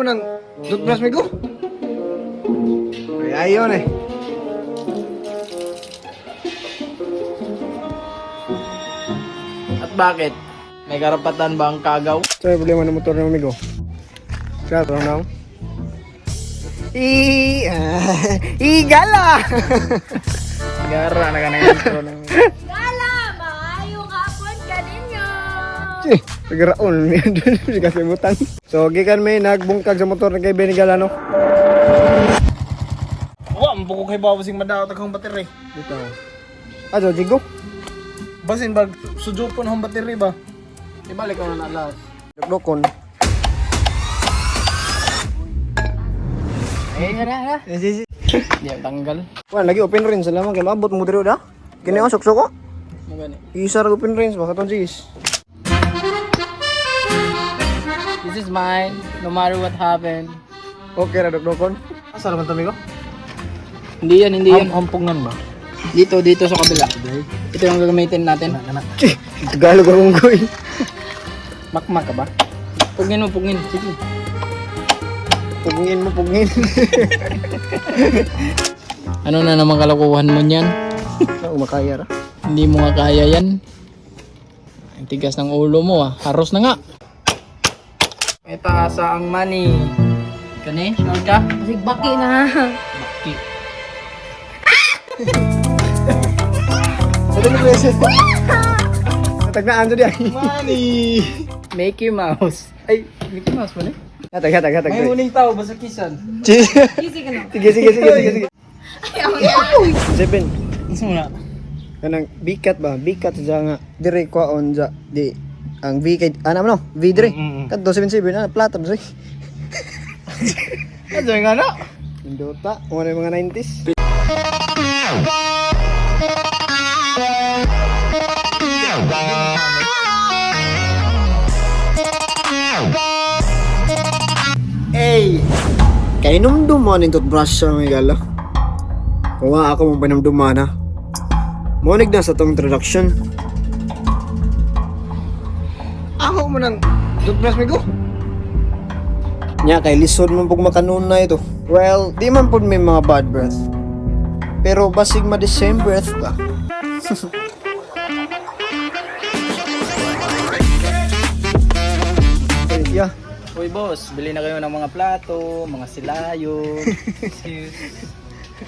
ng toothbrush, migo? Ay, ayaw na eh. At bakit? May karapatan ba ang kagaw? So, yung problema ng motor ng migo. Kaya, parang na ako. Igala! Gara na ka na intro ng... Gala, maayong hapon ka ninyo. Nagaraon. Hindi kasi butang. So, gikan may nagbungkag sa motor ng kay Benny Galano. Wah, mapukok kay Babasing madaot ang battery. Dito. So, Jigo? Basin bag, sujo po ng battery ba? Ibalik ko na alas. Dokon. Ay, hara. Yes. Di ang tanggal. Wala, lagi open range. Salamat kay mabot mo dito da. Kini ang suksok ko. Magani. Isa ra open range. Baka itong G's. This is mine, no matter what happened. Okay ra, Dokon. Asa naman tamigo? Hindi yan. Hampungan ba? Dito sa kabila. Ito yung gagamitin natin. Tagalog akong goy. Makmak ka ba? Pugin mo. Sige. Pugngin mo, pugngin. Ano na naman kalakuhan mo niyan? Umakaya ra. Hindi mo nga kaya yan. Ang tigas ng ulo mo ah. Haros na nga. Itaasa ang money. Kani? Sure ka? Sig baki na. Baki. Sa dito presyo. Natagnaan to diyan. Money! Mickey Mouse. Ay, Mickey Mouse mo na? Hatag. May huling tao ba sa kisan? Cheese. Easy ka na. Sige. Ayaw. Seven. Gusto mo na? Kanang bikat ba? Bikat sa nga dire kwaon sa di ang V kay ano V dire. Kadto 77 na plata ba say? Ano yung ano? Indota, una yung mga 90s. Hey! Kaya numduman yung toothbrush sa mga gala. Kuha ako mong panumduman ha. Monig na sa tong introduction. Ako mo ng toothbrush, migo? Nya kay lisod man pug makanuna ito. Well, di man pud may mga bad breath. Pero basig ma the same breath ba? Yeah. Uy boss, bili na kayo ng mga plato, mga silayo.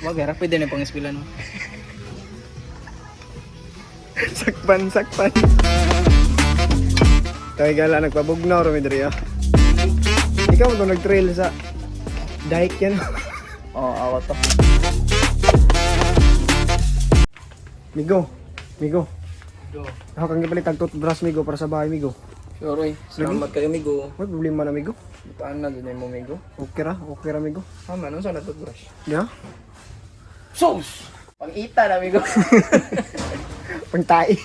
Wag, harap pwede na pang eskwela no. Sakpan. Tayo gala nagpabugnaw ro midri ah. Ikaw mo to nag-trail sa dike yan. Oo, awat to. Migo. Go. Ako kang gipalit ang toothbrush, migo, para sa bahay, migo. Sure, uy. Salamat kayo, migo. May problema na, migo. Butaan na din mo, migo. Okay ra, migo. Tama, ano sana toothbrush? Yeah? Sauce! Pang-ita na, migo. Pangtai.